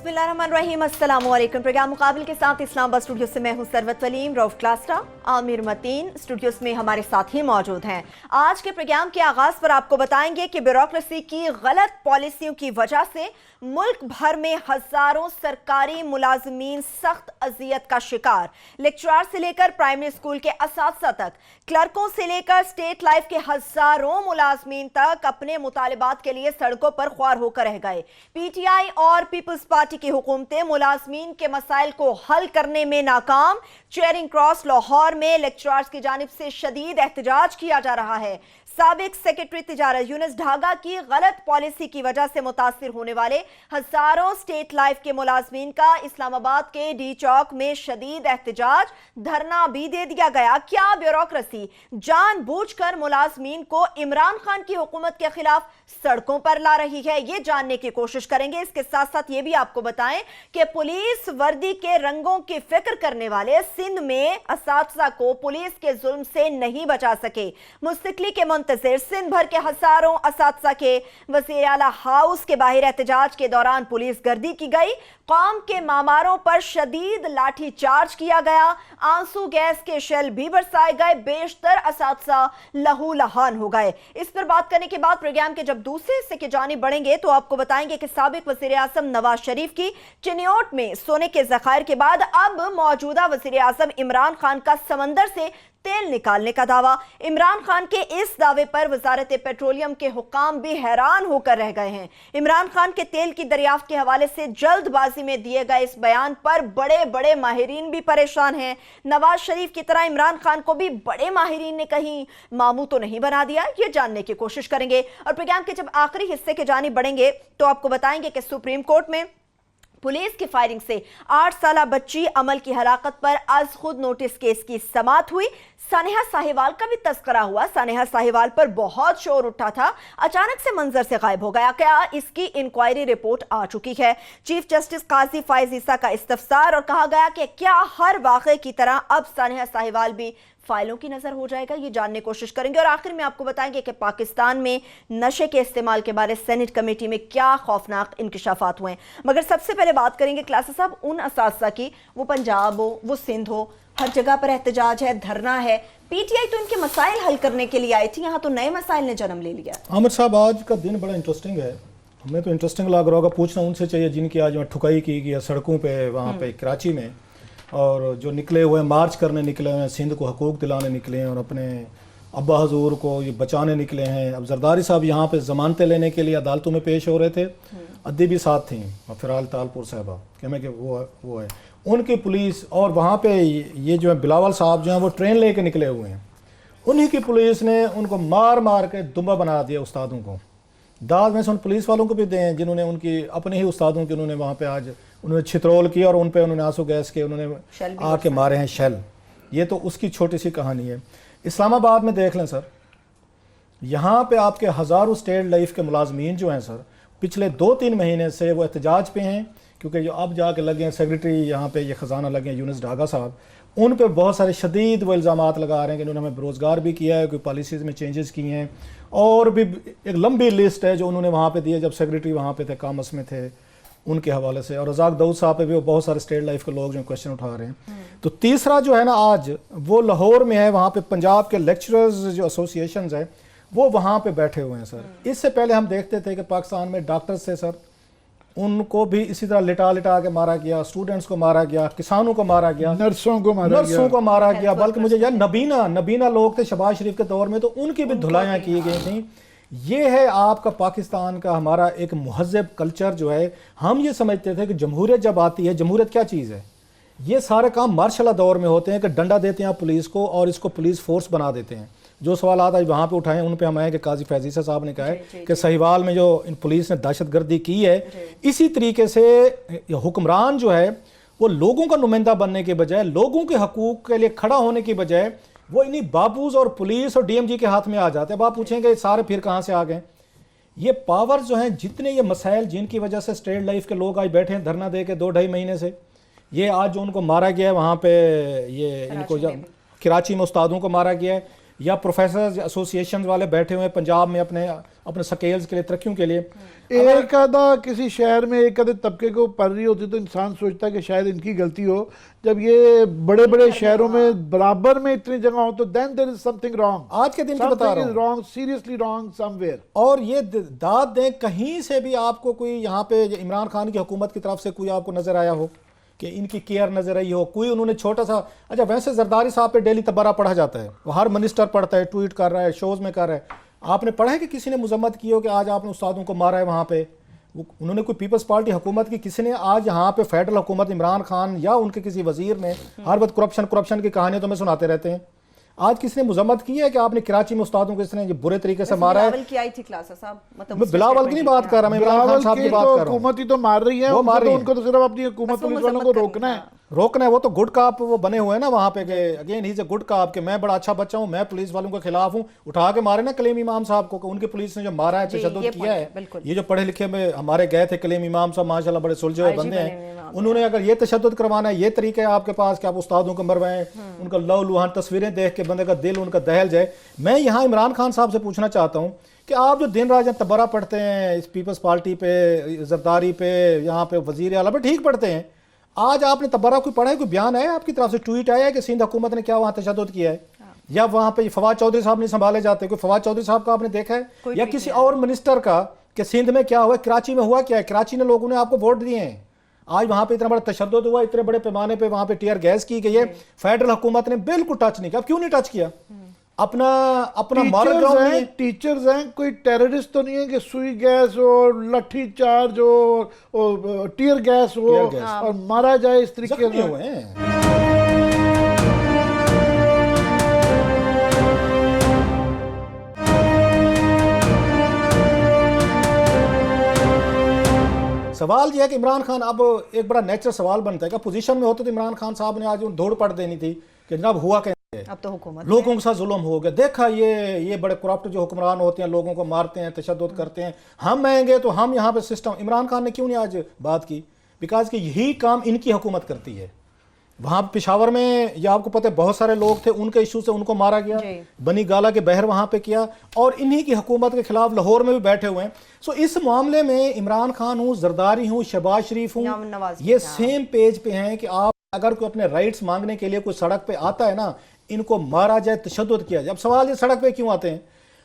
बिस्मिल्लाहिर्रहमानिर्रहीम, अस्सलाम वालेकुम। प्रोग्राम मुकाबिल के साथ इस्लामाबाद स्टूडियो से मैं हूं सरवत वलीम। रऊफ क्लास्टा, आमिर मतीन स्टूडियोज में हमारे साथ ही मौजूद हैं। आज के प्रोग्राम के आगाज पर आपको बताएंगे कि ब्यूरोक्रेसी की गलत पॉलिसियों की वजह से मुल्क भर में हजारों सरकारी मुलाजमीन सख्त अजियत का शिकार। लेक्चरर से लेकर प्राइमरी स्कूल के असातिज़ा तक, क्लर्कों से लेकर स्टेट लाइफ के हजारों मुलाजमीन तक अपने मुतालिबात के लिए सड़कों पर ख्वार होकर रह गए। पीटीआई और पीपल्स पार्टी की हुकूमतें मुलाजमीन के मसाइल को हल करने में नाकाम। चेयरिंग क्रॉस लाहौर में लेक्चरर्स की जानिब से शदीद एहतजाज किया जा रहा है। साबिक सेक्रेटरी तिजारत यूनुस ढागा की गलत पॉलिसी की वजह से मुतासिर होने वाले हजारों स्टेट लाइफ के मुलाजमीन का इस्लामाबाद के डी चौक में शदीद एहतजाज, धरना भी दे दिया गया। क्या ब्यूरोक्रेसी जानबूझकर मुलाजमीन को इमरान खान की हुकूमत के खिलाफ सड़कों पर ला रही है, ये जानने की कोशिश करेंगे। इसके साथ साथ ये भी आपको बताएं कि पुलिस वर्दी के रंगों की फिक्र करने वाले सिंध में असातिज़ा को पुलिस के जुल्म से नहीं बचा सके। मुस्तकिली के मुंतज़िर सिंध भर के हजारों असातिज़ा के वज़ीर आला हाउस के बाहर एहतजाज के दौरान पुलिस गर्दी की गई। कौम के मामारों पर शदीद लाठी चार्ज किया गया। आंसू गैस के शेल भी बरसाए गए। बेशतर असातिज़ा लहू लहान हो गए। इस पर बात करने के बाद प्रोग्राम के जब दूसरे हिस्से की जानिब बढ़ेंगे तो आपको बताएंगे कि साबिक वज़ीर आज़म नवाज शरीफ की चिन्योट में सोने के ज़खायर के बाद अब मौजूदा वज़ीर आज़म इमरान खान का समंदर से तेल निकालने का दावा। इमरान खान के इस दावे पर वजारत पेट्रोलियम के हुक्काम भी हैरान होकर रह गए हैं। इमरान खान के तेल की दरियाफ्त के हवाले से जल्दबाजी में दिए गए इस बयान पर बड़े बड़े माहिरीन भी परेशान हैं। नवाज शरीफ की तरह इमरान खान को भी बड़े माहिरीन ने कहीं मामू तो नहीं बना दिया, ये जानने की कोशिश करेंगे। और प्रोग्राम के जब आखिरी हिस्से के जानिब बढ़ेंगे तो आपको बताएंगे कि सुप्रीम कोर्ट में पुलिस की फायरिंग से 8 साला बच्ची अमल की हलाकत पर आज खुद नोटिस केस की समाअत हुई। सानेहा साहिवाल का भी तस्करा हुआ। सानेहा साहिवाल पर बहुत शोर उठा था, अचानक से मंजर से गायब हो गया। क्या इसकी इंक्वायरी रिपोर्ट आ चुकी है? चीफ जस्टिस काजी फायज ईसा का इस्तफसार और कहा गया कि क्या हर वाक़े की तरह अब सानेहा साहिवाल भी फाइलों की नजर हो जाएगा, ये जानने की कोशिश करेंगे। और आखिर में आपको बताएंगे कि पाकिस्तान में नशे के इस्तेमाल के बारे सेनेट कमेटी में क्या खौफनाक इंकशाफात हुए। मगर सबसे पहले बात करेंगे क्लासेस साहब उन असातिज़ा की, वो पंजाब हो वो सिंध हो, हर जगह पर एहतजाज है, धरना है। पीटीआई तो इनके मसाइल हल करने के लिए आई थी, यहाँ तो नए मसाइल ने जन्म ले लिया। आमिर साहब, आज का दिन बड़ा इंटरेस्टिंग है। हमें तो इंटरेस्टिंग लग रहा होगा, पूछना उनसे चाहिए जिनकी आज ठुकाई की गई सड़कों पे वहाँ पे कराची में, और जो निकले हुए मार्च करने निकले हुए हैं, सिंध को हकूक़ दिलाने निकले हैं और अपने अब्बा हजूर को ये बचाने निकले हैं। अब जरदारी साहब यहाँ पे ज़मानतें लेने के लिए अदालतों में पेश हो रहे थे, अद्दी भी साथ थी और फिराल तालपुर साहबा कि वो है उनकी पुलिस। और वहाँ पे ये जो है बिलावल साहब जो हैं वो ट्रेन लेके निकले हुए हैं, उन्हीं की पुलिस ने उनको मार मार के दुम्बा बना दिया उस्तादों को। दाद में से उन पुलिस वालों को भी दें जिन्होंने उनकी अपने ही उस्तादों की उन्होंने वहाँ पे आज उन्होंने छितरोल किया और उन पे उन्होंने आंसू गैस के उन्होंने आके मारे हैं शेल। ये तो उसकी छोटी सी कहानी है। इस्लामाबाद में देख लें सर, यहाँ पे आपके हज़ारों स्टेट लाइफ के मुलाजमीन जो हैं सर, पिछले 2-3 महीने से वो एहतजाज पे हैं, क्योंकि जो अब जाके लगे हैं सेक्रेटरी यहाँ पे ये ख़जाना लगे हैं यूनुस ढागा साहब, उन पे बहुत सारे शदीद वो इल्ज़ामात लगा रहे हैं कि उन्होंने हमें बेरोज़गार भी किया है, कोई पॉलिसीज़ में चेंजेस किए हैं, और भी एक लंबी लिस्ट है जो उन्होंने वहाँ पे दी है जब सेक्रेटरी वहाँ पे थे, कामस में थे, उनके हवाले से। और रज़ाक दाऊद साहब पे भी वो बहुत सारे स्टेट लाइफ के लोग जो क्वेश्चन उठा रहे हैं। तो तीसरा जो है ना आज वो लाहौर में है, वहाँ पे पंजाब के लेक्चरर्स जो एसोसिएशन है वो वहाँ पे बैठे हुए हैं सर। इससे पहले हम देखते थे कि पाकिस्तान में डॉक्टर्स थे सर, उनको भी इसी तरह लिटा लिटा के मारा गया, स्टूडेंट्स को मारा गया, किसानों को मारा गया, नर्सों को मारा गया। बल्कि मुझे यार नबीना लोग थे शहबाज शरीफ के दौर में, तो उनकी भी धुलाइयाँ की गई थी। ये है आपका पाकिस्तान का हमारा एक महज़ब कल्चर जो है। हम ये समझते थे कि जमहूरियत जब आती है, जमहूरियत क्या चीज़ है, ये सारे काम मार्शल दौर में होते हैं कि डंडा देते हैं पुलिस को और इसको पुलिस फोर्स बना देते हैं। जो सवाल आज वहाँ पे उठाए उन पे हम आए कि काजी फैज़ ईसा साहब ने कहा है कि सहीवाल में जो इन पुलिस ने दहशतगर्दी की है, इसी तरीके से हुक्मरान जो है वो लोगों का नुमाइंदा बनने के बजाय, लोगों के हकूक़ के लिए खड़ा होने की बजाय वो इन्हीं बाबूज और पुलिस और डीएमजी के हाथ में आ जाते हैं। अब आप पूछेंगे सारे फिर कहाँ से आ गए? ये पावर जो हैं, जितने ये मसाइल जिनकी वजह से स्टेट लाइफ के लोग आज बैठे हैं धरना दे के 2-2.5 महीने से, ये आज जो उनको मारा गया है वहाँ पे, ये इनको जब कराची में उस्तादों को मारा गया है, या प्रोफेसर एसोसिएशन वाले बैठे हुए हैं पंजाब में अपने अपने स्केल्स के लिए, तरक्कियों के लिए। एक आधा किसी शहर में एक आधे तबके को पड़ रही होती तो इंसान सोचता है कि शायद इनकी गलती हो। जब ये बड़े बड़े शहरों में बराबर में इतनी जगह हो तो then there is something wrong. आज के दिन की बता रहा हूं, रॉन्ग, सीरियसली रॉन्ग समवेयर। और ये दाद दें कहीं से भी आपको कोई यहाँ पे इमरान खान की हुकूमत की तरफ से कोई आपको नजर आया हो कि इनकी केयर नजर आई हो, कोई उन्होंने छोटा सा। अच्छा, वैसे जरदारी साहब पे डेली तबरा पढ़ा जाता है, वो हर मिनिस्टर पढ़ता है, ट्वीट कर रहा है, शोज में कर रहा है। आपने पढ़ा है कि किसी ने मजम्मत की हो कि आज आपने उस्तादों को मारा है वहाँ पे? उन्होंने कोई पीपल्स पार्टी हुकूमत की किसी ने आज यहाँ पे फेडरल हुकूमत इमरान खान या उनके किसी वजीर ने हर वक्त करप्शन की कहानियां तो में सुनाते रहते हैं। आज किसने मुजम्मत की है कि आपने कराची में उस्तादों को इसने बुरे तरीके से मारा है? बिलावल की आई थी क्लास साहब, मतलब मैं बिलावल की नहीं बात कर रहा, मैं इमरान खान साहब की बात कर रहा हूं। हुकूमत ही तो मार रही है, वो मार रही है। उनको तो सिर्फ अपनी हुकूमत पुलिस वालों को रोकना है। रोकना है, वो तो गुड काप वो बने हुए हैं ना वहां पे, again he is a good cop कि मैं बड़ा अच्छा बच्चा हूं, मैं पुलिस वालों के खिलाफ हूं। उठा के मारे ना कलीम इमाम साहब को, उनकी पुलिस ने जो मारा है, तशद्दुद किया है। ये जो पढ़े लिखे में हमारे गए थे कलीम इमाम साहब, माशाल्लाह बड़े सुलझे हुए बंदे हैं। उन्होंने अगर ये तशद्दुद करवाना है, ये तरीका है आपके पास कि आप उस्तादों को मरवाएं, उनका लव लुहान तस्वीरें देख के बंदे का दिल उनका दहल जाए। मैं यहाँ इमरान खान साहब से पूछना चाहता हूँ कि आप जो दिन रात तबरा पढ़ते हैं इस पीपल्स पार्टी पे, जरदारी पे, यहाँ पे वजीर आला पे, ठीक पढ़ते हैं। आज आपने तबरा कोई पढ़ा है, कोई बयान आया आपकी तरफ से, ट्वीट आया है कि सिंध हुकूमत ने क्या वहाँ तशद्दुद किया है? या वहाँ पे फवाद चौधरी साहब नहीं संभाले जाते? कोई फवाद चौधरी साहब का आपने देखा है? या किसी और मिनिस्टर का कि सिंध में क्या हुआ, कराची में हुआ क्या है? कराची ने लोगों ने आपको वोट दिए हैं, आज वहां पे इतना बड़ा तशद्दुद हुआ, इतने बड़े पैमाने पे वहां पे टीयर गैस की गई है, फेडरल हुकूमत ने बिल्कुल टच नहीं किया। क्यों नहीं टच किया? अपना मॉरल ग्राउंड नहीं है। टीचर्स हैं, कोई टेररिस्ट तो नहीं है कि सुई गैस और लाठी चार्ज और टीयर गैस हो और मारा जाए इस तरीके से हुए हैं। सवाल यह है कि इमरान खान, अब एक बड़ा नेचुरल सवाल बनता है कि पोजीशन में होते तो इमरान खान साहब ने आज दौड़ पड़ देनी थी कि जनाब हुआ कैसे, अब तो हुकूमत लोगों के साथ जुल्म हो गया। देखा ये बड़े करप्ट जो हुक्मरान होते हैं, लोगों को मारते हैं, तशद्दुद करते हैं, हम आएंगे तो हम यहाँ पे सिस्टम। इमरान खान ने क्यों नहीं आज बात की? बिकॉज कि यही काम इनकी हुकूमत करती है। वहाँ पेशावर में, या आपको पता है बहुत सारे लोग थे, उनके इशू से उनको मारा गया, बनी गाला के बहर वहाँ पे किया, और इन्हीं की हुकूमत के खिलाफ लाहौर में भी बैठे हुए हैं। सो इस मामले में इमरान खान हूँ, जरदारी हूँ, शहबाज शरीफ हूँ, ये सेम पेज पे हैं कि आप अगर कोई अपने राइट्स मांगने के लिए कोई सड़क पे आता है ना, इनको मारा जाए, तशद्दुद किया जाए। अब सवाल ये सड़क पे क्यों आते हैं?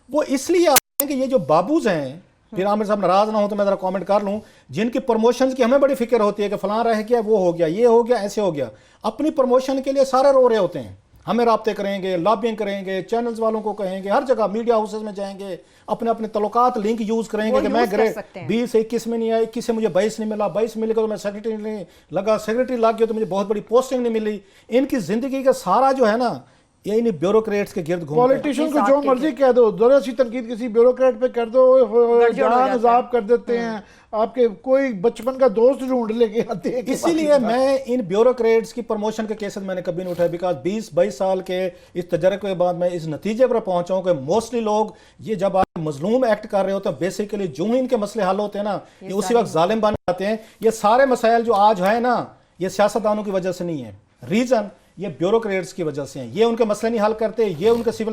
वो इसलिए आते हैं कि ये जो बाबूज हैं, फिर आमिर साहब नाराज ना हो तो मैं जरा कमेंट कर लूं, जिनकी प्रमोशंस की हमें बड़ी फिक्र होती है कि फलां रह गया, वो हो गया, ये हो गया, ऐसे हो गया, अपनी प्रमोशन के लिए सारे रो रहे होते हैं, हमें राब्ते करेंगे, लॉबिंग करेंगे, चैनल्स वालों को कहेंगे, हर जगह मीडिया हाउसेज में जाएंगे, अपने अपने तल्लुकात लिंक यूज करेंगे कि मैं ग्रेड 20 से 21 में नहीं आया, 21 से मुझे 22 नहीं मिला, 22 मिलेगा तो मैं सेक्रेटरी नहीं लगा, सेक्रेटरी लग गया तो मुझे बहुत बड़ी पोस्टिंग नहीं मिली। इनकी जिंदगी का सारा जो है ना, ये इन ब्यूरोक्रेट्स के गिर्द घूमते हैं। पॉलिटिशियन को जो मर्जी कह दो, जरा सी तनकीद किसी ब्यूरोक्रेट पे कर दो, जान अजाब कर देते हैं, आपके कोई बचपन का दोस्त ढूंढ लेके आते हैं। इसीलिए मैं इन ब्यूरोक्रेट्स की प्रमोशन के केसेस मैंने कभी नहीं उठाया, बिकॉज 20-22 साल के इस तजर्बे के बाद मैं इस नतीजे पर पहुंचा हूं कि मोस्टली लोग ये जब आप मजलूम एक्ट कर रहे होते हैं, बेसिकली जो ही इनके मसले हल होते हैं ना, ये उसी वक्त जालिम बन जाते हैं। ये सारे मसाइल जो आज है ना, ये सियासतदानों की वजह से नहीं है, रीजन ये ब्यूरोक्रेट्स की वजह से हैं। ये उनके मसले नहीं हल करते, ये उनके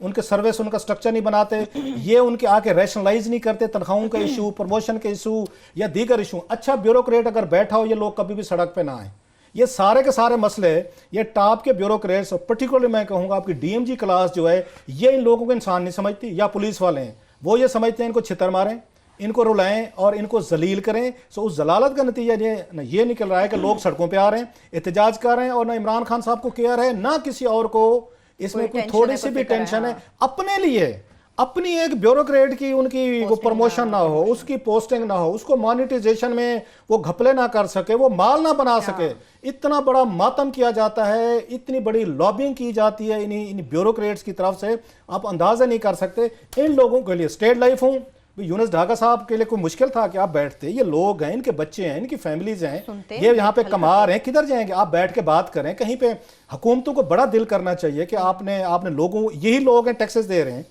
उनके सर्विस, उनका स्ट्रक्चर नहीं बनाते, ये उनके आके रैशनलाइज नहीं करते तनख्वाहों का इशू, प्रमोशन के इशू या दीगर इशू। अच्छा ब्यूरोक्रेट अगर बैठा हो, ये लोग कभी भी सड़क पे ना आए। ये सारे के सारे मसले ये टॉप के ब्यूरोक्रेट्स, पर्टिकुलरली मैं कहूँगा आपकी DMG क्लास जो है, ये इन लोगों को इंसान नहीं समझती, या पुलिस वाले हैं वो ये समझते हैं इनको छितर मारें, इनको रुलाएं और इनको जलील करें। सो उस जलालत का नतीजा ये निकल रहा है कि लोग सड़कों पे आ रहे हैं, एहतजाज कर रहे हैं, और ना इमरान खान साहब को केयर है, ना किसी और को इसमें कोई थोड़ी सी भी टेंशन है। अपने लिए अपनी एक ब्यूरोक्रेट की उनकी वो प्रमोशन ना हो, उसकी पोस्टिंग ना हो, उसको मोनेटाइजेशन में वो घपले ना कर सके, वो माल ना बना सके, इतना बड़ा मातम किया जाता है, इतनी बड़ी लॉबिंग की जाती है इन ब्यूरोक्रेट्स की तरफ से, आप अंदाजा नहीं कर सकते। इन लोगों के लिए स्टेट लाइफ हूँ, यूनुस ढाका साहब के लिए कोई मुश्किल था कि आप बैठते, ये लोग हैं, इनके बच्चे हैं, इनकी फैमिलीज हैं, ये यहाँ पे कमा रहे हैं, किधर जाएंगे? आप बैठ के बात करें कहीं पे। हुकूमतों को बड़ा दिल करना चाहिए कि आपने लोगों, यही लोग हैं टैक्सेस दे रहे हैं।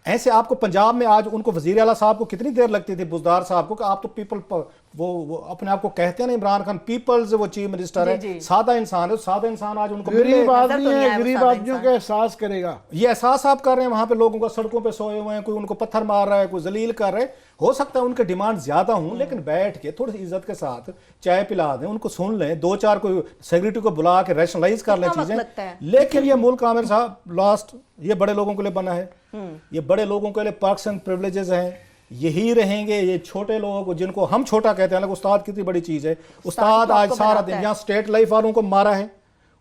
ऐसे आपको पंजाब में आज उनको वजीर आला साहब को कितनी देर लगती थी, बुजदार साहब को, कि आप तो वो अपने आप को कहते हैं ना इमरान खान पीपल्स वो चीफ मिनिस्टर जी, है, जी। सादा इंसान है, सादा इंसान आज उनको मिले। गरीब आदमी नजर तो नहीं है, आया वो गरीब सादा आदमियों इंसान। का एहसास करेगा। ये एहसास आप कर रहे हैं, वहां पे लोगों को सड़कों पे सोए हुए हैं, कोई उनको पत्थर मार रहा है, कोई जलील कर रहे हैं। हो सकता है उनके डिमांड ज्यादा हूं, लेकिन बैठ के थोड़ी सी इज्जत के साथ चाय पिला दें, उनको सुन लें, दो चार कोई सेक्रेटरी को बुला के रैशनलाइज कर लें कितना वक्त चीजें। लगता है? लेकिन ये मुल्क आमिर साहब लास्ट ये बड़े लोगों के लिए बना है, ये बड़े लोगों के लिए पर्क्स एंड प्रिविलेजेस हैं, यही रहेंगे। ये छोटे लोगों को, जिनको हम छोटा कहते हैं, उस्ताद कितनी बड़ी चीज है। उस्ताद तो आज आपको सारा बनाता दिन है। यहाँ स्टेट लाइफ वालों को मारा है,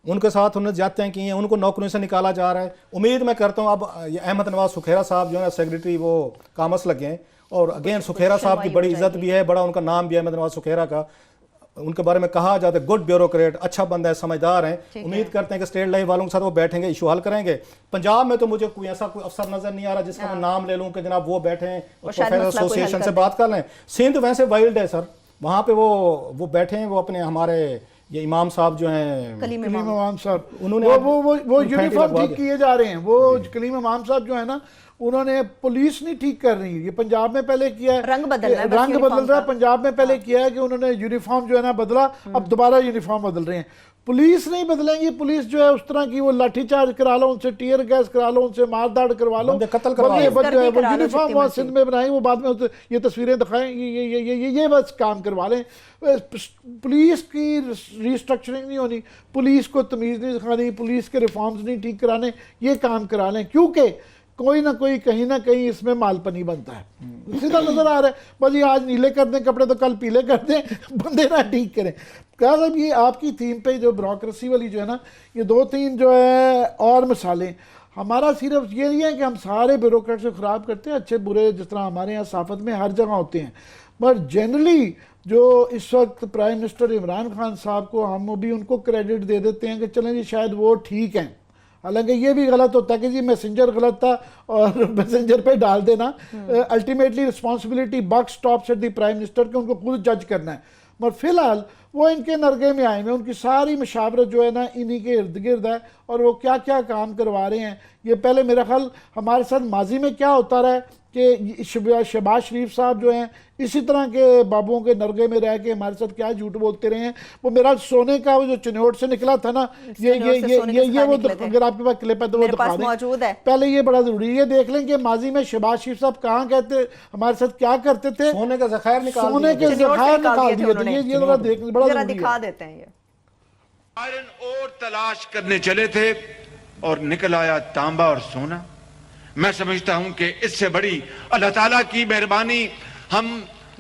उनके साथ उन्होंने जातें की हैं, उनको नौकरियों से निकाला जा रहा है। उम्मीद मैं करता हूँ अब ये अहमद नवाज सुखेरा साहब जो है सेक्रेटरी वो कामस लगे हैं, और अगेन सुखेरा साहब की बड़ी इज्जत भी है, बड़ा उनका नाम भी है अहमद नवाज सुखेरा का। उनके बारे में कहा जाता है गुड ब्यूरोक्रेट, अच्छा बंदा है, समझदार हैं। उम्मीद करते हैं कि स्टेट लाइफ वालों के साथ वो बैठेंगे, इशू हल करेंगे। पंजाब में तो मुझे कोई ऐसा कोई अफसर नजर नहीं आ रहा जिसका मैं नाम ले लूं कि जनाब वो बैठे हैं और शायद प्रोफेसर मसला कोई हल एसोसिएशन कर से दें। बात कर लें। सिंध वैसे वाइल्ड है सर, वहाँ पे वो बैठे हैं, वो अपने हमारे ये इमाम साहब जो हैं कलीम कलीम इमाम। इमाम साहब उन्होंने वो फैंटी यूनिफॉर्म लगवा ठीक दी। किए जा रहे हैं। वो कलीम इमाम साहब जो है ना, उन्होंने पुलिस नहीं ठीक कर रही है। ये पंजाब में पहले किया है, रंग बदल रहा है बस रंग यूनिफॉर्म बदल रहा है। का। पंजाब में पहले किया है कि उन्होंने यूनिफॉर्म जो है ना बदला, अब दोबारा यूनिफॉर्म बदल रहे हैं। पुलिस नहीं बदलेंगी। पुलिस जो है उस तरह की वो लाठीचार्ज करा लो, उनसे टीयर गैस करा लो, उनसे मारदाड़ करवा लो, बंदे कत्ल करवा लो। वो गर्दी करा लो यूनिफॉर्म जितनी वहाँ मर्जी। सिंध में बनाएंगे, वो बाद में ये तस्वीरें दिखाएं, ये बस काम करवा लें। पुलिस की रिस्ट्रक्चरिंग नहीं होनी, पुलिस को तमीज़ नहीं सिखानी, पुलिस के रिफॉर्म्स नहीं ठीक कराने, ये काम करा लें, क्योंकि कोई ना कोई कहीं ना कहीं इसमें मालपनी बनता है। सीधा नजर आ रहा है, बस ये आज नीले कर दें कपड़े तो कल पीले कर दें, बंदे ना ठीक करें। क्या साहब, ये आपकी थीम पे जो ब्यूरोक्रेसी वाली जो है ना, ये दो तीन जो है और मिसालें। हमारा सिर्फ ये नहीं है कि हम सारे ब्यूरोक्रेट से ख़राब करते हैं, अच्छे बुरे जिस तरह हमारे यहाँ साफत में हर जगह होते हैं, बट जनरली जो इस वक्त प्राइम मिनिस्टर इमरान खान साहब को हम भी उनको क्रेडिट दे देते हैं कि चलें जी शायद वो ठीक हैं। हालांकि ये भी गलत होता है कि जी मैसेंजर गलत था और मैसेंजर पे डाल देना। Ultimately responsibility buck stops at the prime minister के, उनको खुद जज करना है। मगर फिलहाल वो इनके नरगे में आए हुए, उनकी सारी मशावरत जो है ना इन्हीं के इर्द गिर्द है, और वो क्या क्या काम करवा रहे हैं। ये पहले मेरा ख्याल हमारे साथ माजी में क्या होता रहा है कि शहबाज शरीफ साहब जो हैं इसी तरह के बाबुओं के नरगे में रह के हमारे साथ क्या झूठ बोलते रहे हैं। वो मेरा सोने का वो जो चिन्होट से निकला था ना, ये वो अगर आपके पास क्लिप है तो वो मेरे दिखा पास दें। मौजूद है। पहले ये बड़ा जरूरी है, ये देख लें कि माजी में शहबाज शरीफ साहब कहाँ कहते, हमारे साथ क्या करते थे। सोने का जखायर निकाल सोने के चिन्होट से जखायर निकाल निकाल दिए थे दिए थे। उन्होंने। ये जरा देख, बड़ा जरा जरूरी दिखा है। देते हैं ये। आयरन और तलाश करने चले थे और निकल आया तांबा और सोना। मैं समझता हूं कि इससे बड़ी अल्लाह ताला की मेहरबानी हम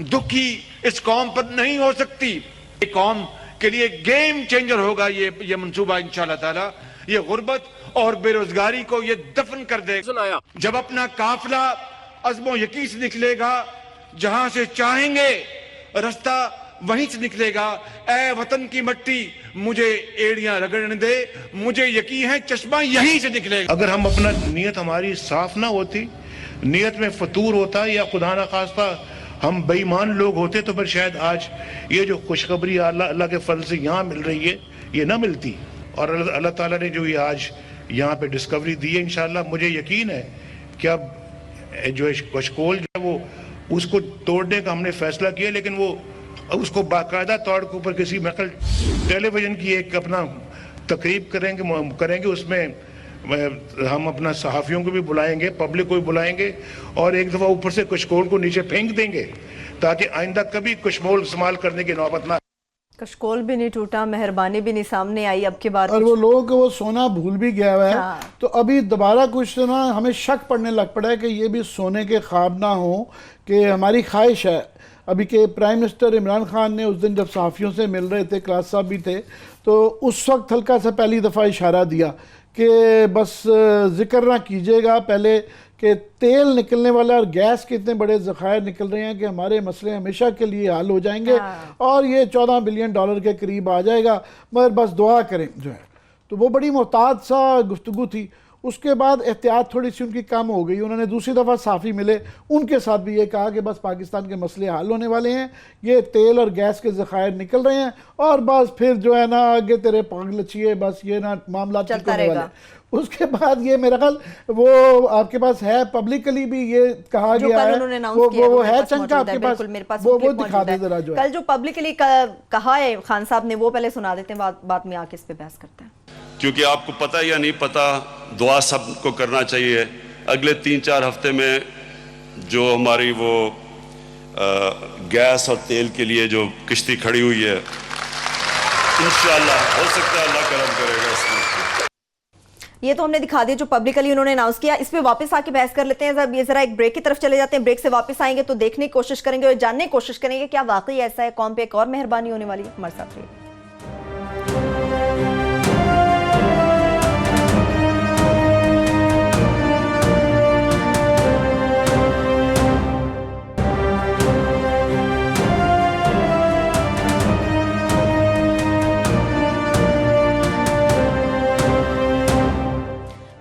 दुखी इस कौम पर नहीं हो सकती। ये कौम के लिए गेम चेंजर होगा ये मंसूबा इंशाअल्लाह ताला। ये गुर्बत और बेरोजगारी को ये दफन कर देगा। जब अपना काफिला अज़्मो यकीन से निकलेगा, जहां से चाहेंगे रास्ता वहीं से निकलेगा। ऐ वतन की मट्टी मुझे एड़ियां रगड़ने दे, मुझे यकीन है चश्मा यहीं से निकलेगा। अगर हम अपना नीयत हमारी साफ ना होती, नीयत में फतूर होता या खुदा ना खास्ता हम बेईमान लोग होते, तो फिर शायद आज ये जो खुशखबरी अल्लाह के फल से यहाँ मिल रही है ये ना मिलती। और अल्लाह ताला ने जो ये आज यहाँ पे डिस्कवरी दी है, इंशाल्लाह मुझे यकीन है कि अब जो कशकोल जो है वो उसको तोड़ने का हमने फैसला किया, लेकिन वो उसको बाकायदा तौर के ऊपर किसी नकल टेलीविजन की एक अपना तकरीब करेंगे उसमें हम अपना सहाफ़ियों को भी बुलाएंगे, पब्लिक को भी बुलाएंगे, और एक दफ़ा ऊपर से कशकोल को नीचे फेंक देंगे ताकि आइंदा कभी कशकोल इस्तेमाल करने की नौबत ना। कशकोल भी नहीं टूटा, मेहरबानी भी नहीं सामने आई अब की बात। और वो लोग वो सोना भूल भी गया हुआ है। हाँ। तो अभी दोबारा कुछ ना हमें शक पड़ने लग पड़ा है कि ये भी सोने के ख्वाब ना हो। कि हमारी ख्वाहिश है अभी के प्राइम मिनिस्टर इमरान खान ने उस दिन जब सहाफ़ियों से मिल रहे थे, क्लास साहब भी थे, तो उस वक्त हल्का सा पहली दफ़ा इशारा दिया कि बस जिक्र ना कीजिएगा पहले कि तेल निकलने वाला और गैस के इतने बड़े ज़खायर निकल रहे हैं कि हमारे मसले हमेशा के लिए हल हो जाएंगे। हाँ। और ये $14 बिलियन के करीब आ जाएगा, मगर बस दुआ करें जो है। तो वो बड़ी मोहतात सा गुफ्तगू थी। उसके बाद एहतियात थोड़ी सी उनकी कम हो गई। उन्होंने दूसरी दफ़ा साफ़ी मिले, उनके साथ भी ये कहा कि बस पाकिस्तान के मसले हल होने वाले हैं, ये तेल और गैस के ज़खायर निकल रहे हैं, और बस फिर जो है ना आगे तेरे पाग लचिए, बस ये ना मामला ठीक चलता होने वाले रहेगा। हैं। उसके बाद ये मेरा ख्याल वो आपके पास है, पब्लिकली भी ये कहा जो गया कल है, उन्होंने अनाउंस किया वो मेरे है पास चंका मौजूद है, आपके पास, बिल्कुल मेरे पास वो क्लिप दिखा मौजूद दे है। जरा जो है। कल जो पब्लिकली कहा है खान साहब ने वो पहले सुना देते हैं, बाद में आके इस पे बहस करते हैं। क्योंकि आपको पता या नहीं पता, दुआ सबको करना चाहिए। अगले 3-4 हफ्ते में जो हमारी वो गैस और तेल के लिए जो किश्ती खड़ी हुई है, इंशाअल्लाह हो सकता है अल्लाह करम करेगा इसमें। ये तो हमने दिखा दिया जो पब्लिकली उन्होंने अनाउंस किया। इस पे वापस आके बहस कर लेते हैं। ये जरा एक ब्रेक की तरफ चले जाते हैं। ब्रेक से वापस आएंगे तो देखने की कोशिश करेंगे और जानने की कोशिश करेंगे क्या वाकई ऐसा है, कौन पे एक और मेहरबानी होने वाली है। हमारे साथ रहिए।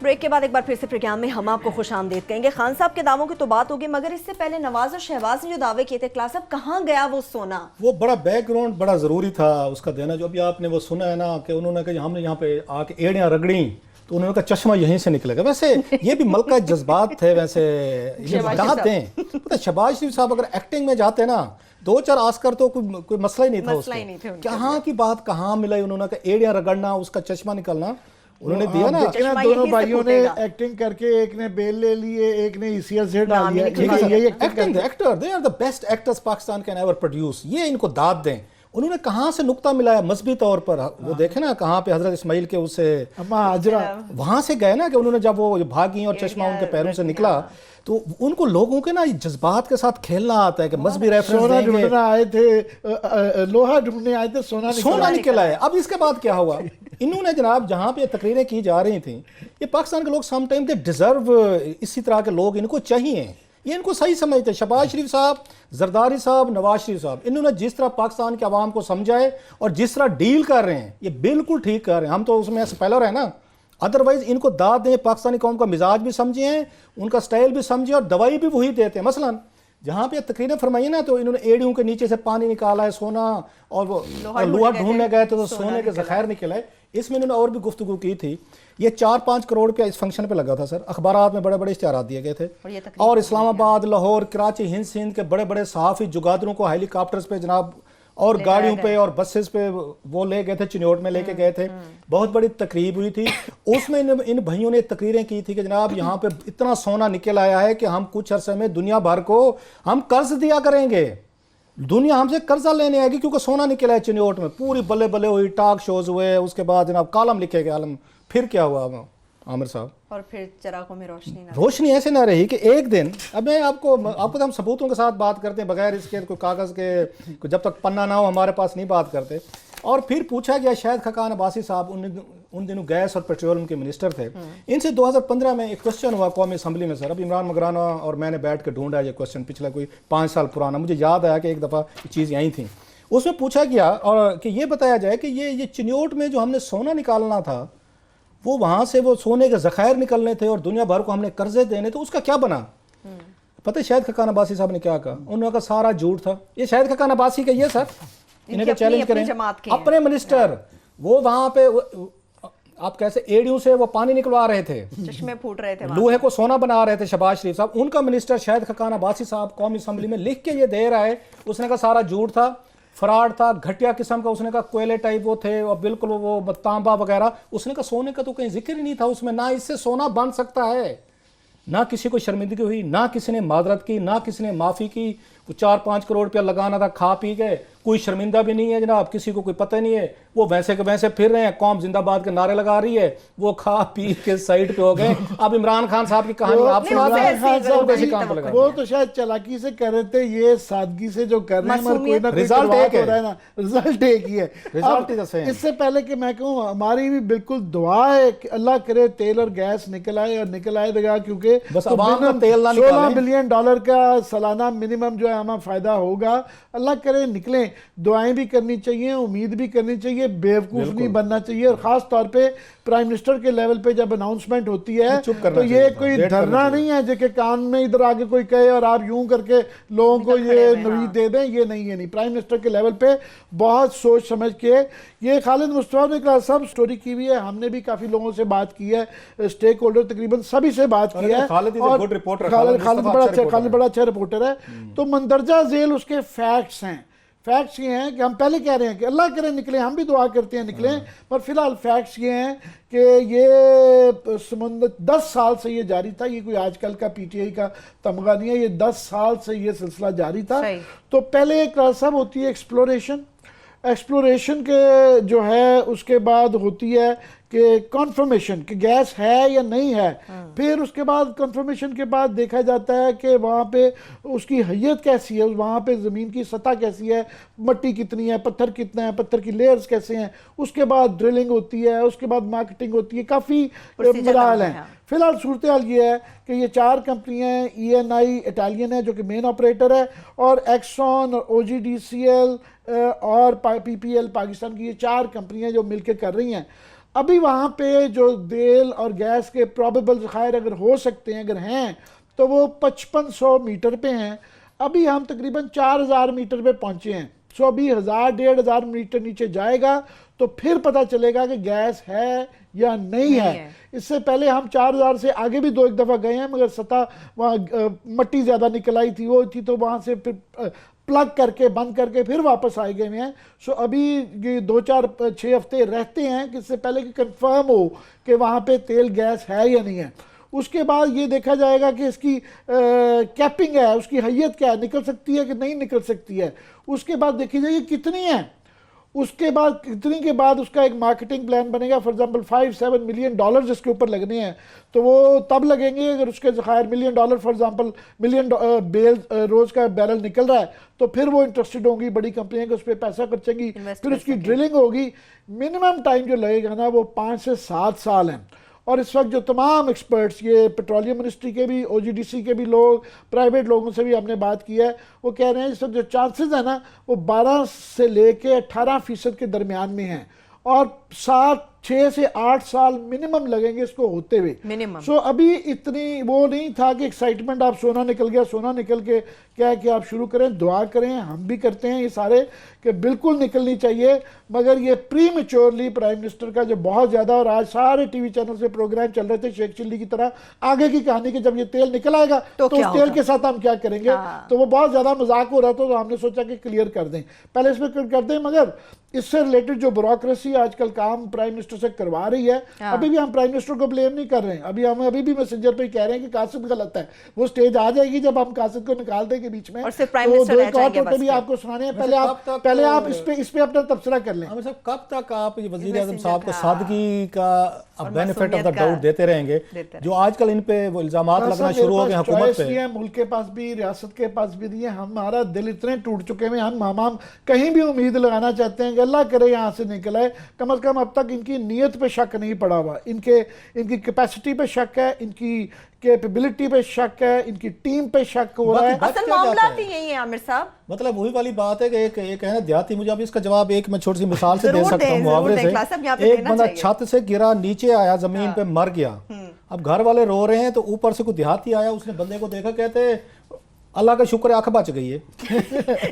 ब्रेक के बाद एक बार फिर से प्रोग्राम में हम आपको खुश आमदीद कहेंगे। खान साहब के दावों की तो बात होगी, मगर इससे पहले नवाज और शहबाज ने जो दावे किए थे, क्लास साहब कहाँ गया वो सोना? वो बड़ा बैकग्राउंड बड़ा ज़रूरी था उसका देना। जो अभी आपने वो सुना है ना कि उन्होंने कहा हमने यहाँ पे आके एड़ियाँ रगड़ी, तो उन्होंने कहा चश्मा यहीं से निकलेगा। वैसे ये भी मलका जज्बात थे। वैसे ये बताते हैं, पता शहबाज शरीफ साहब अगर एक्टिंग में जाते ना 2-4 ऑस्कर तो कोई मसला ही नहीं था उसका। कहाँ की बात कहाँ मिलाई, उन्होंने कहा एड़ियाँ रगड़ना, उसका चश्मा निकलना उन्होंने दिया ना। दोनों भाइयों ने एक्टिंग करके एक ने बेल ले लिए, एक ने ईसीएल से डाल दिया। Actor they are the best actors Pakistan can ever produce. ये इनको दाद दें। उन्होंने कहाँ से नुक्ता मिलाया मजहबी तौर पर, वो देखे ना कहाँ पे हजरत इस्माइल के उससे वहां से गए ना कि उन्होंने जब वो भागी और चश्मा उनके पैरों से निकला, तो उनको लोगों के ना जज्बात के साथ खेलना आता है कि मजहबी रेफरेंस ढूंढने आए थे, लोहा ढूंढने आए थे, सोना निकल आया। अब इसके बाद क्या हुआ, इन्होंने जनाब जहाँ पे तकरीरें की जा रही थी, ये पाकिस्तान के लोग समटाइम दे डिजर्व इसी तरह के लोग, इनको चाहिए, ये इनको सही समझते। शहबाज शरीफ साहब, जरदारी साहब, नवाज शरीफ साहब, इन्होंने जिस तरह पाकिस्तान के अवाम को समझाए और जिस तरह डील कर रहे हैं, ये बिल्कुल ठीक कर रहे हैं। हम तो उसमें स्पेलर है ना। अदरवाइज इनको दाद दें, पाकिस्तानी कौम का मिजाज भी समझे हैं, उनका स्टाइल भी समझे और दवाई भी वही देते हैं। मसलन जहाँ पे तकरीरें फरमाई ना, तो इन्होंने एड़ियों के नीचे से पानी निकाला है सोना, और वो लोहा ढूंढने गए तो सोने के जखायर निकले है। इसमें इन्होंने और भी गुफ्तगू की थी। ये 4-5 करोड़ रुपया इस फंक्शन पे लगा था सर। अखबारात में बड़े बड़े इश्तिहारात दिए गए थे, और इस्लामाबाद, लाहौर, कराची, हिंद सिंध के बड़े बड़े सहाफ़ी जुगादरों को हेलीकॉप्टर्स पे जनाब और गाड़ियों पे और बसेस पे वो ले गए थे, चिन्योट में लेके गए थे। बहुत बड़ी तकरीब हुई थी। उसमें इन भाइयों ने तकरीरें की थी कि जनाब यहाँ पे इतना सोना निकल आया है कि हम कुछ अरसे में दुनिया भर को हम कर्ज दिया करेंगे, दुनिया हमसे कर्जा लेने आएगी, क्योंकि सोना निकला है चिन्योट में। पूरी बल्ले बल्ले हुई, टॉक शोज हुए, उसके बाद जनाब कॉलम लिखे गए आलम। फिर क्या हुआ आमिर साहब, और फिर चरागों में रोशनी ऐसे ना रही कि एक दिन, अब मैं आपको तो हम सबूतों के साथ बात करते हैं, बगैर इसके कोई कागज़ के, जब तक पन्ना ना हो हमारे पास नहीं बात करते। और फिर पूछा गया, शायद खकान अब्बासी साहब उन दिनों गैस और पेट्रोलियम के मिनिस्टर थे, इनसे 2015 में एक क्वेश्चन हुआ कौमी असम्बली में सर। अब इमरान मगराना और मैंने बैठ कर ढूंढा ये क्वेश्चन, पिछला कोई 5 साल पुराना। मुझे याद आया कि एक दफ़ा ये चीज़ यहीं थी। उसमें पूछा गया और कि ये बताया जाए कि ये चिन्योट में जो हमने सोना निकालना था, वो वहाँ से वो सोने के ज़खायर निकलने थे और दुनिया भर को हमने कर्जे देने, तो उसका क्या बना? पता है शायद खकान अब्बासी साहब ने क्या कहा? उन्होंने कहा सारा झूठ था। ये शायद खकान अब्बासी का ये सर, इन्हें को चैलेंज करें, अपने मिनिस्टर वो वहाँ पे आप कैसे एड़ियों से वो पानी निकलवा रहे थे, चश्मे फूट रहे थे, लोहे को सोना बना रहे थे शहबाज शरीफ साहब। उनका मिनिस्टर शायद खकान अब्बासी साहब कौमी असम्बली में लिख के ये दे रहा है, उसने कहा सारा झूठ था, फ्रॉड था, घटिया किस्म का। उसने कहा कोयले टाइप वो थे और बिल्कुल वो तांबा वगैरह। उसने कहा सोने का तो कहीं जिक्र ही नहीं था उसमें, ना इससे सोना बन सकता है। ना किसी को शर्मिंदगी हुई, ना किसी ने मादरत की, ना किसी ने माफ़ी की। वो 4-5 करोड़ रुपया लगाना था, खा पी गए, कोई शर्मिंदा भी नहीं है जनाब, किसी को कोई पता नहीं है। वो वैसे के वैसे फिर रहे हैं, कौम जिंदाबाद के नारे लगा रही है, वो खा पी के साइड पे हो गए। अब इमरान खान साहब की कहानी आप सुनाते हैं, वो तो शायद चालाकी से कर रहे थे, ये सादगी से जो कर रहे हैं, मगर कोई ना कोई रिजल्ट एक हो रहा है ना, रिजल्ट एक ही है। इससे पहले कि मैं कहूँ, हमारी भी बिल्कुल दुआ है कि अल्लाह करे तेल और गैस निकल आए और निकल आएगा, क्योंकि $16 बिलियन का सालाना मिनिमम जो है आमा फ़ायदा होगा। अल्लाह करे निकलें, दुआएं भी करनी चाहिए, उम्मीद भी करनी चाहिए, बेवकूफ़ नहीं बनना चाहिए। और ख़ास तौर पे प्राइम मिनिस्टर के लेवल पे जब अनाउंसमेंट होती है तो ये कोई धरना नहीं है जो कि कान में इधर आगे कोई कहे और आप यूं करके लोगों को ये नवीद दे दें, ये नहीं है। प्राइम मिनिस्टर के लेवल पे बहुत सोच समझ के, ये खालिद मुस्तफा ने कहा सब स्टोरी की हुई है, हमने भी काफ़ी लोगों से बात की है, स्टेक होल्डर तकरीबन सभी से बात की है। खालिद बड़ा अच्छा रिपोर्टर है। तो मंदरजा झेल उसके फैक्ट्स हैं। फैक्ट्स ये हैं कि हम पहले कह रहे हैं कि अल्लाह करे निकले, हम भी दुआ करते हैं निकले, पर फिलहाल फैक्ट्स ये हैं कि ये समुंदर 10 साल से ये जारी था। ये कोई आजकल का पीटीआई का तमगा नहीं है, ये 10 साल से ये सिलसिला जारी था। तो पहले एक सब होती है एक्सप्लोरेशन के जो है, उसके बाद होती है कि कॉन्फर्मेशन कि गैस है या नहीं है। फिर उसके बाद कॉन्फर्मेशन के बाद देखा जाता है कि वहाँ पे उसकी हैयत कैसी है, वहाँ पे ज़मीन की सतह कैसी है, मट्टी कितनी है, पत्थर कितना है, पत्थर की लेयर्स कैसे हैं। उसके बाद ड्रिलिंग होती है, उसके बाद मार्केटिंग होती है, काफ़ी मराहल हैं। फिलहाल सूरत हाल ये है कि ये 4 कंपनियाँ, ENI इटालियन है जो कि मेन ऑपरेटर है, और एक्सॉन और OGDCL और PPL पाकिस्तान की, ये 4 कंपनियाँ जो मिलकर कर रही हैं। अभी वहाँ पे जो तेल और गैस के प्रोबेबल ज़खायर अगर हो सकते हैं, अगर हैं, तो वो 5500 मीटर पे हैं। अभी हम तकरीबन 4000 मीटर पे पहुँचे हैं। सो अभी 1000-1500 मीटर नीचे जाएगा तो फिर पता चलेगा कि गैस है या नहीं है। इससे पहले हम 4000 से आगे भी 2-1 दफ़ा गए हैं, मगर सतह वहाँ मट्टी ज़्यादा निकल आई थी, वो थी, तो वहाँ से फिर प्लग करके बंद करके फिर वापस आए गए हैं। सो अभी ये 2-4-6 हफ्ते रहते हैं कि इससे पहले कि कंफर्म हो कि वहाँ पे तेल गैस है या नहीं है। उसके बाद ये देखा जाएगा कि इसकी कैपिंग है, उसकी हैयत क्या है, निकल सकती है कि नहीं निकल सकती है। उसके बाद देखी जाएगी कितनी है, उसके बाद कितनी के बाद उसका एक मार्केटिंग प्लान बनेगा। फॉर एग्जांपल $5-7 मिलियन इसके ऊपर लगने हैं, तो वो तब लगेंगे अगर उसके ज़खायर $1 मिलियन फॉर एग्जांपल मिलियन रोज़ का बैरल निकल रहा है, तो फिर वो इंटरेस्टेड होंगी, बड़ी कंपनियां कि उस पर पैसा खर्चेंगी, फिर उसकी ड्रिलिंग होगी। मिनिमम टाइम जो लगेगा ना वो 5 से 7 साल हैं। और इस वक्त जो तमाम एक्सपर्ट्स, ये पेट्रोलियम मिनिस्ट्री के भी, OGDC के भी लोग, प्राइवेट लोगों से भी हमने बात की है, वो कह रहे हैं इस वक्त जो चांसेस है ना वो 12 से लेके 18% के दरमियान में हैं, और 6 से 8 साल मिनिमम लगेंगे इसको होते हुए मिनिमम। सो अभी इतनी वो नहीं था कि एक्साइटमेंट आप सोना निकल के क्या कि आप शुरू करें। दुआ करें, हम भी करते हैं ये सारे कि बिल्कुल निकलनी चाहिए, मगर ये प्रीमेच्योरली प्राइम मिनिस्टर का जो बहुत ज़्यादा, और आज सारे टीवी चैनल से प्रोग्राम चल रहे थे शेख चिल्ली की तरह, आगे की कहानी कि जब ये तेल निकल आएगा तो उस तेल के साथ हम क्या करेंगे। तो वो बहुत ज़्यादा मजाक हो रहा था, तो हमने सोचा कि क्लियर कर दें, पहले इसमें कर दें। मगर इससे रिलेटेड जो ब्यूरोक्रेसी आजकल काम प्राइम मिनिस्टर से करवा रही है, अभी भी हम प्राइम मिनिस्टर को ब्लेम नहीं कर रहे हैं। अभी भी मैसेंजर पे कह रहे हैं कि कासिद गलत है। वो स्टेज आ जाएगी जब हम कासिद को निकाल देंगे बीच में, और सिर्फ प्राइम मिनिस्टर रह जाएंगे बस। भी आपको सुनाने हैं, पहले आप इस पे अपना तबसरा कर लें। आमिर साहब, कब तक आप वज़ीर आज़म साहब को सादगी का बेनिफिट ऑफ द डाउट देते रहेंगे, जो आजकल इन पे वो इल्जामात लगना शुरू हो गए हुकूमत पे? मुल्क के पास भी, रियासत के पास भी नहीं है। हमारा दिल इतने टूट चुके हैं, हम कहीं भी उम्मीद लगाना चाहते हैं कि अल्लाह करे यहाँ से निकल आए। कम अज कम अब तक इनकी नीयत पे शक नहीं पड़ा हुआ, इनकी कैपेसिटी पे शक है, इनकी कैपेबिलिटी पे शक है, इनकी टीम पे शक हो रहा है। असल मामला ही यही है आमिर साहब। मतलब वही वाली बात है कि एक है ना देहाती, मुझे अब इसका जवाब एक मैं छोटी सी मिसाल से दे सकता हूँ, मुहावरे से। एक बंदा छत से गिरा, नीचे आया, जमीन पे मर गया। अब घर वाले रो रहे हैं, तो ऊपर से कोई देहाती आया, उसने बंदे को देखा, कहते अल्लाह का शुक्र है आंख बच गई है।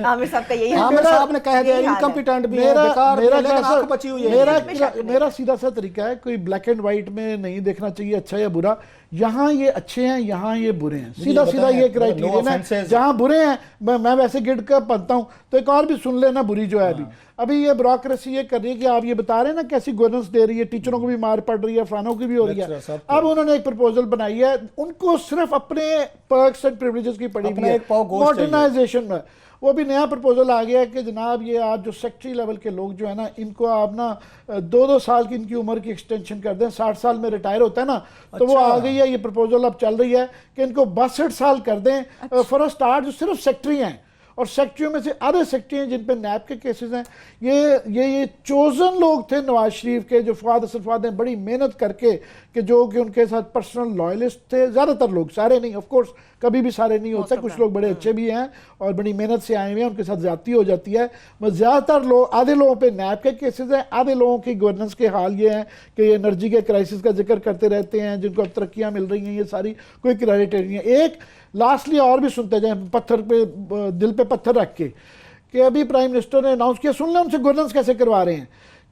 आमिर साहब का यही हाल है। आमिर साहब ने कह दिया इनकम्पिटेंट भी है, बेकार, आंख बची हुई है। मेरा सीधा सा तरीका है, कोई ब्लैक एंड व्हाइट में नहीं देखना चाहिए अच्छा या बुरा। यहाँ ये अच्छे हैं, यहाँ ये बुरे हैं, सीधा ये क्राइटेरिया है। जहाँ बुरे हैं, मैं वैसे गिड कर पढ़ता हूँ, तो एक और भी सुन लेना बुरी जो है। अभी ये ब्यूरोक्रेसी ये कर रही है कि आप ये बता रहे हैं ना कैसी गवर्नेंस दे रही है, टीचरों को भी मार पड़ रही है, फलानों की भी हो रही है। अब उन्होंने एक प्रपोजल बनाई है, उनको सिर्फ अपने पर्क्स एंड प्रिविलेजेस की पड़ी हुई है मॉडर्नाइजेशन में। वो भी नया प्रपोजल आ गया है कि जनाब ये आप जो सेक्रेटरी लेवल के लोग जो है ना, इनको आप ना 2-2 साल की इनकी उम्र की एक्सटेंशन कर दें। 60 साल में रिटायर होता है ना, तो वो आ गई है, ये प्रपोजल अब चल रही है कि इनको 62 साल कर दें फॉर अ स्टार्ट, जो सिर्फ सेक्रेटरी हैं। और सेक्रेटरियों में से आधे सेक्रेटरी हैं जिन पे नैब के केसेस हैं। ये चोजन लोग थे नवाज शरीफ के, जो फवाद असद फवाद ने बड़ी मेहनत करके कि जो कि उनके साथ पर्सनल लॉयलिस्ट थे, ज़्यादातर लोग, सारे नहीं ऑफ कोर्स, कभी भी सारे नहीं होते, कुछ लोग बड़े अच्छे भी हैं और बड़ी मेहनत से आए हुए हैं, उनके साथ ज्यादती हो जाती है। बस ज़्यादातर लोग, आधे लोगों पे नैब के केसेस हैं, आधे लोगों की गवर्नेंस के हाल ये हैं कि ये एनर्जी के क्राइसिस का जिक्र करते रहते हैं, जिनको अब तरक्कियाँ मिल रही हैं, ये सारी कोई क्रेडिट नहीं है। एक लास्टली और भी सुनते जाए पत्थर पे, दिल पे पत्थर रख के, कि अभी प्राइम मिनिस्टर ने अनाउंस किया, सुन लें उनसे गवर्नेंस कैसे करवा रहे हैं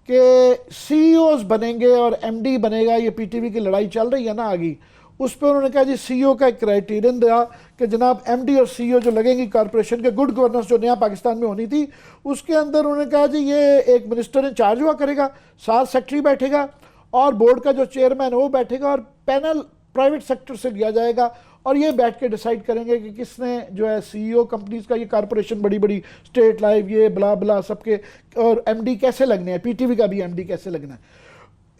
कि सीईओज बनेंगे और एमडी बनेगा। ये पीटीवी की लड़ाई चल रही है ना आगे, उस पर उन्होंने कहा जी सीईओ का एक क्राइटेरियन दिया कि जनाब एमडी और सीईओ जो लगेंगी कॉरपोरेशन के, गुड गवर्नेंस जो नया पाकिस्तान में होनी थी, उसके अंदर उन्होंने कहा जी ये एक मिनिस्टर इन चार्ज हुआ करेगा, 7 सेक्रेटरी बैठेगा और बोर्ड का जो चेयरमैन है वो बैठेगा और पैनल प्राइवेट सेक्टर से लिया जाएगा और ये बैठ के डिसाइड करेंगे कि किसने जो है सीईओ कंपनीज का, ये कॉरपोरेशन बड़ी बड़ी स्टेट लाइव ये बला बला सबके, और एमडी कैसे लगने हैं, पीटीवी का भी एमडी कैसे लगना है।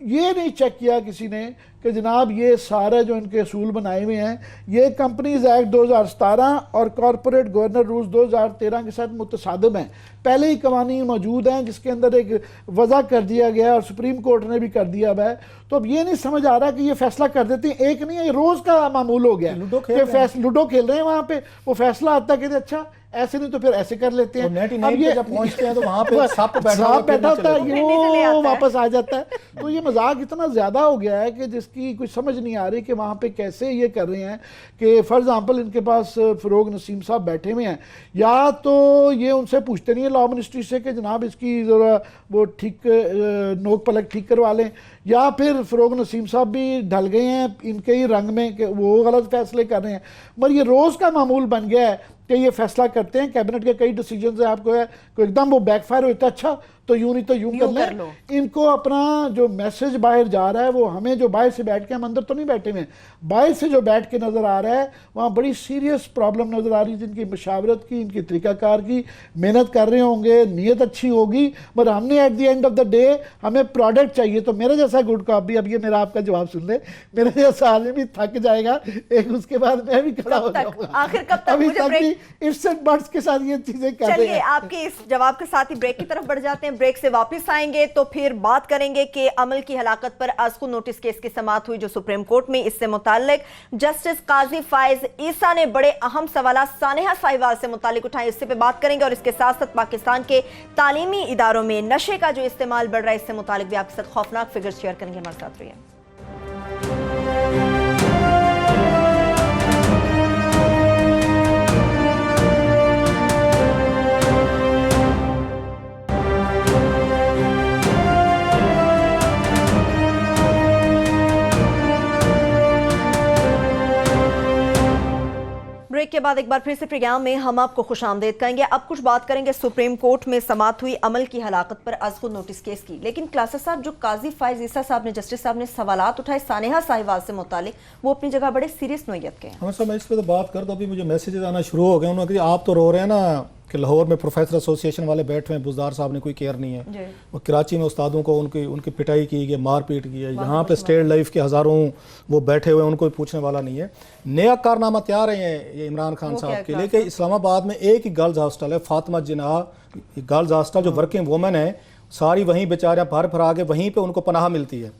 ये नहीं चेक किया किसी ने कि जनाब ये सारे जो इनके असूल बनाए हुए हैं, ये कंपनीज एक्ट 2017 और कॉरपोरेट गवर्नर रूल्स 2013 के साथ मुतसादिम हैं। पहले ही कवानीन मौजूद हैं जिसके अंदर एक वजह कर दिया गया और सुप्रीम कोर्ट ने भी कर दिया है। तो अब ये नहीं समझ आ रहा कि ये फैसला कर देते हैं, एक नहीं है, ये रोज का मामूल हो गया। लूडो खेल रहे हैं वहाँ पे, वो फैसला आता है कि अच्छा ऐसे नहीं तो फिर ऐसे कर लेते हैं। अब ये जब पहुंचते हैं तो वहाँ पे सांप बैठा होता है, वो वापस आ जाता है। तो ये मजाक इतना ज्यादा हो गया है कि जिसकी कुछ समझ नहीं आ रही कि वहाँ पे कैसे ये कर रहे हैं कि फॉर एग्जाम्पल इनके पास फरोग नसीम साहब बैठे हुए हैं, या तो ये उनसे पूछते नहीं है लॉ मिनिस्ट्री से कि जनाब इसकी जरा वो ठीक नोक पलक ठीक करवा लें, या फिर फरोग नसीम साहब भी ढल गए हैं इनके ही रंग में कि वो गलत फैसले कर रहे हैं। मगर ये रोज़ का मामूल बन गया है कि ये फैसला करते हैं, कैबिनेट के कई डिसीजन है, आपको है कोई एकदम वो बैकफायर होता है, अच्छा तो यूं नहीं तो यूं कर लें। इनको अपना जो मैसेज बाहर जा रहा है वो हमें, जो बाहर से बैठ के, हम अंदर तो नहीं बैठे हुए, बाहर से जो बैठ के नज़र आ रहा है वहाँ बड़ी सीरियस प्रॉब्लम नज़र आ रही है, जिनकी मशावरत की, इनकी तरीक़ाकार की, मेहनत कर रहे होंगे, नीयत अच्छी होगी, मगर हमने at the end of the day हमें प्रोडक्ट चाहिए। तो मेरे जैसा गुड कॉप भी, अब ये मेरा आपका जवाब सुन ले, मेरे जैसा आदमी भी थक जाएगा एक, उसके बाद मैं भी खड़ा हो जाऊंगा। आखिर कब तक मुझे ब्रेक, इफ्स एंड बट्स के साथ ये चीजें कर रहे हैं। आपके इस जवाब के साथ ही ब्रेक की तरफ बढ़ जाते हैं। ब्रेक से वापस आएंगे तो फिर बात करेंगे कि अमल की हलाकत पर अज़खुद नोटिस केस की समाअत हुई जो सुप्रीम कोर्ट में, इससे मुताल्लिक जस्टिस काजी फाइज ईसा ने बड़े अहम सवाल सानेहा साहिवाल से मुताल्लिक उठाए, इससे पे बात करेंगे। और इसके साथ साथ पाकिस्तान के तालीमी इदारों में नशे का जो इस्तेमाल बढ़ रहा है, इससे मुताल्लिक भी आपके साथ खौफनाक फिगर शेयर करेंगे। हमारे साथ रहिए। ब्रेक के बाद एक बार फिर से प्रोग्राम में हम आपको खुशामदीद कहेंगे। अब कुछ बात करेंगे सुप्रीम कोर्ट में समाअत हुई अमल की हलाकत पर अज़खुद नोटिस केस की। लेकिन क्लासा साहब, जो काजी फाइज ईसा साहब ने, जस्टिस साहब ने सवालात उठाए सानेहा साहिवाल से मुतालिक, वो अपनी जगह बड़े सीरियस नोयत के हैं। हाँ सर, मैं इस पर तो बात कर दूँ, अभी मुझे मैसेजेस आना शुरू हो गए। उन्होंने कहा आप तो रो रहे हैं ना कि लाहौर में प्रोफेसर एसोसिएशन वाले बैठे हैं, बुजदार साहब ने कोई केयर नहीं है, और कराची में उस्तादों को उनकी पिटाई की गई, मारपीट की है, यहाँ पे स्टेट लाइफ के हज़ारों वो बैठे हुए हैं, उनको पूछने वाला नहीं है। नया कारनामा तैयार है ये इमरान खान साहब के लिए कि इस्लामाबाद में एक ही गर्ल्स हॉस्टल है, फातिमा जिन्ना गर्ल्स हॉस्टल, जो वर्किंग वुमेन है सारी वहीं बेचारा भर भरा के वहीं पर उनको पनाह मिलती है।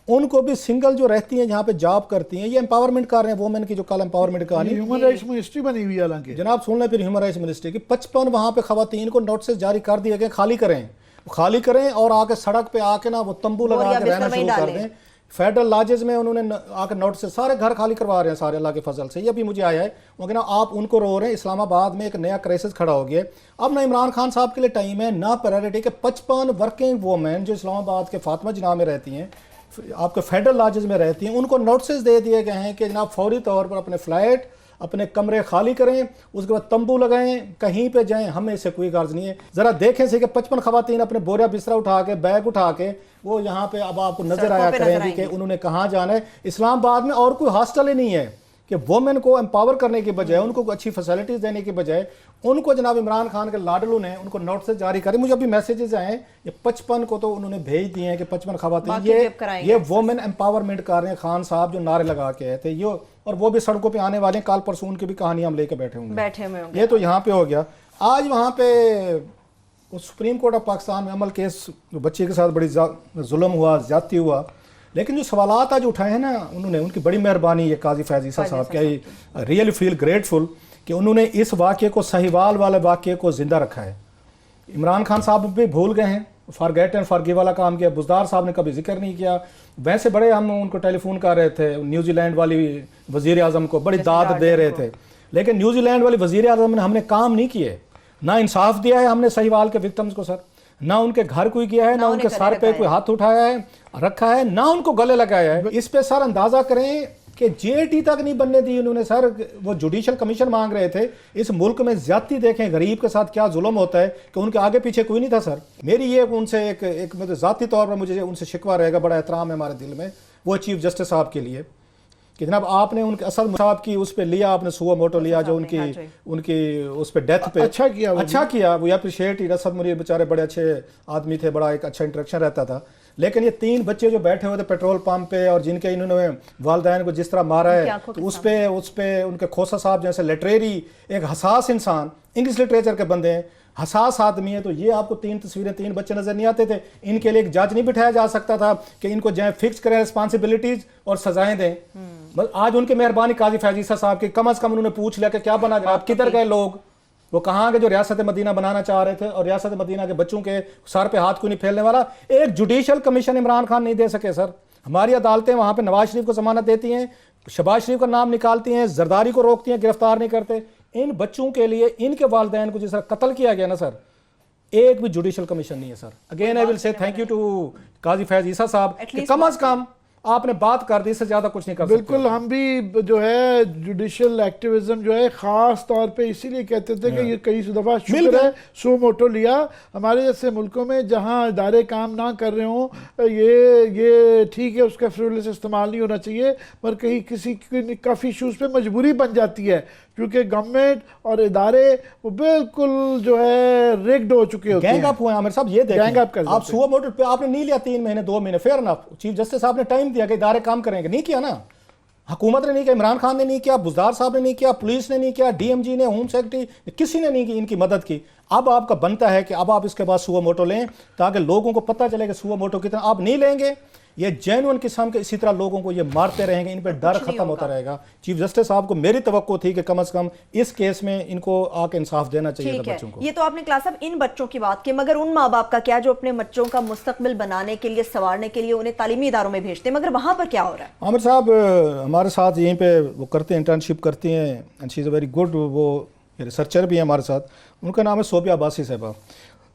उनको भी सिंगल जो रहती हैं जहाँ पे जॉब करती हैं, ये एम्पावरमेंट कर रहे हैं वुमेन की, जो कल एम्पावरमेंट कहानी ह्यूमन राइट्स मिनिस्ट्री बनी हुई है। हालांकि जनाब सुन लें फिर ह्यूमन राइट्स मिनिस्ट्री की 55 वहाँ पे खवातीन को नोटिस जारी कर दिए गए, खाली करें और आके सड़क पे आके ना वो तंबू लगा के रहना शुरू कर दें। फेडरल लॉजेस में उन्होंने आकर नोटिस, सारे घर खाली करवा रहे हैं सारे, अल्लाह के फजल से। ये भी मुझे आया है, वो कहना आप उनको रो रहे हैं। इस्लामाबाद में एक नया क्राइसिस खड़ा हो गया। अब ना इमरान खान साहब के लिए टाइम है ना प्रायोरिटी के 55 वर्किंग वुमेन जो इस्लामाबाद के फातिमा जिन्ना में रहती हैं, आपके फेडरल लॉजेस में रहती हैं, उनको नोटिस दे दिए गए हैं कि जनाब फौरी तौर पर अपने फ्लैट, अपने कमरे खाली करें, उसके बाद तंबू लगाएं, कहीं पे जाएं, हमें इससे कोई गर्ज नहीं है। ज़रा देखें से कि 55 खवातीन अपने बोरिया बिस्तरा उठा के, बैग उठा के वो यहाँ पे अब आपको नजर आया करेंगे कि उन्होंने कहाँ जाना है। इस्लामाबाद में और कोई हॉस्टल ही नहीं है कि वुमेन को एम्पावर करने के बजाय, उनको अच्छी फैसिलिटीज़ देने के बजाय, उनको जनाब इमरान खान के लाडलू ने उनको नोटिस जारी करे। मुझे अभी मैसेजेस आए, ये 55 को तो उन्होंने भेज दिए हैं कि 55 खवातीन ये वुमेन एम्पावरमेंट कर रहे हैं। खान साहब जो नारे लगा के आए थे ये, और वो भी सड़कों पे आने वाले हैं, काल परसों उनकी भी कहानी हम लेके बैठे होंगे। ये तो यहाँ पे हो गया। आज वहाँ पे सुप्रीम कोर्ट ऑफ पाकिस्तान में अमल केस, जो बच्चे के साथ बड़ी जुल्म हुआ, ज्यादती हुआ, लेकिन जो सवालात आज उठाए हैं ना उन्होंने, उनकी बड़ी मेहरबानी है काजी फैज़ ईसा साहब के, आई रियली फील ग्रेटफुल कि उन्होंने इस वाक़े को, साहिवाल वाले वाक़े को ज़िंदा रखा है। इमरान खान साहब भी भूल गए हैं, फॉरगेट एंड फॉरगिव वाला काम किया। बुज़दार साहब ने कभी जिक्र नहीं किया। वैसे बड़े हम उनको टेलीफोन कर रहे थे, न्यूजीलैंड वाली वज़ीर आज़म को बड़ी दाद दे रहे थे, लेकिन न्यूजीलैंड वाली वज़ीर आज़म ने हमने काम नहीं किए, ना इंसाफ दिया है हमने साहिवाल के विक्टिम्स को सर, ना उनके घर कोई किया है, ना उनके सर पे कोई हाथ उठाया है रखा है, ना उनको गले लगाया है। इस पे सर अंदाजा करें कि जेटी तक नहीं बनने दी उन्होंने सर। वो जुडिशल कमीशन मांग रहे थे। इस मुल्क में ज्यादती देखें, गरीब के साथ क्या जुल्म होता है कि उनके आगे पीछे कोई नहीं था सर। मेरी ये उनसे एक मतलब ज़ाती तौर पर मुझे उनसे शिकवा रहेगा, बड़ा एहतराम है हमारे दिल में वो चीफ जस्टिस साहब के लिए कि जनाब आपने उनके असद साहब की उस पर लिया, आपने सुओ मोटो लिया जो उनकी उस पर डेथ पे अच्छा किया वो अप्रिशिएट ही। असद मुनीर बेचारे बड़े अच्छे आदमी थे, बड़ा एक अच्छा इंटरेक्शन रहता था। लेकिन ये 3 बच्चे जो बैठे हुए थे पेट्रोल पंप पे और जिनके इन्होंने वालदैन को जिस तरह मारा है, तो उस पे उनके खोसा साहब जैसे लिटरेरी एक हसास इंसान, इंग्लिश लिटरेचर के बंदे हैं, हसास आदमी है, तो ये आपको 3 तस्वीरें 3 बच्चे नजर नहीं आते थे। इनके लिए एक जज नहीं बिठाया जा सकता था कि इनको जो फिक्स करें रिस्पॉन्सिबिलिटीज और सजाएं दें। बस आज उनकी मेहरबानी काजी फैज़ ईसा साहब की, कम अज कम उन्होंने पूछ लिया कि क्या बना, आप किधर गए लोग, वो कहाँ के जो रियासत मदीना बनाना चाह रहे थे और रियासत मदीना के बच्चों के सर पे हाथ क्यों नहीं फैलने वाला। एक जुडिशल कमीशन इमरान खान नहीं दे सके सर। हमारी अदालतें वहाँ पे नवाज शरीफ को जमानत देती हैं, शहबाज शरीफ का नाम निकालती हैं, जरदारी को रोकती हैं, गिरफ्तार नहीं करते। इन बच्चों के लिए इनके वालिदैन को जिस तरह कत्ल किया गया ना सर, एक भी जुडिशल कमीशन नहीं है sir. Again I will say thank you to Qazi Faez Isa साहब, कम अज कम आपने बात कर दी, इससे ज्यादा कुछ नहीं कर सकते। बिल्कुल, हम भी जो है जुडिशल एक्टिविज्म जो है खास तौर पे इसीलिए कहते थे कि ये कई दफ़ा शुक्र है सो मोटो लिया। हमारे जैसे मुल्कों में जहाँ इदारे काम ना कर रहे हों, ये ठीक है, उसका फ्रूलेस इस्तेमाल नहीं होना चाहिए, मगर कहीं किसी काफ़ी इशूज़ पे मजबूरी बन जाती है क्योंकि गवर्नमेंट और इदारे वो बिल्कुल जो है रिग्ड हो चुके होते हैं। गैंग अप हुए आमिर साहब, ये देखें आप सुओ मोटो पे आपने नहीं लिया 3 महीने 2 महीने, फेयर एनफ, चीफ जस्टिस साहब ने टाइम दिया कि इदारे काम करेंगे, नहीं किया ना। हुकूमत ने नहीं किया, इमरान खान ने नहीं किया, बुज़दार साहब ने नहीं किया, पुलिस ने नहीं किया, डीएमजी ने, होम सेक्रेटरी, किसी ने नहीं की इनकी मदद की। अब आपका बनता है कि अब आप इसके बाद सुओ मोटो लें ताकि लोगों को पता चले कि सुओ मोटो कितना। आप नहीं लेंगे, ये जेन्युइन किस्म के इसी तरह लोगों को ये मारते रहेंगे, इन पर डर खत्म होता रहेगा। चीफ जस्टिस साहब को मेरी तवक्को थी कि कम से कम इस केस में इनको आके इंसाफ देना चाहिए था बच्चों को। ये तो आपने क्लास साहब इन बच्चों की बात की, मगर उन माँ बाप का क्या जो अपने बच्चों का मुस्तकबिल बनाने के लिए, संवारने के लिए उन्हें तालीमी इदारों में भेजते हैं, मगर वहाँ पर क्या हो रहा है? आमिर साहब हमारे साथ यहीं पे वो करते हैं, इंटर्नशिप करती हैं, and she is a very good, वो रिसर्चर भी है हमारे साथ। उनका नाम है सोबिया अब्बासी साहबा।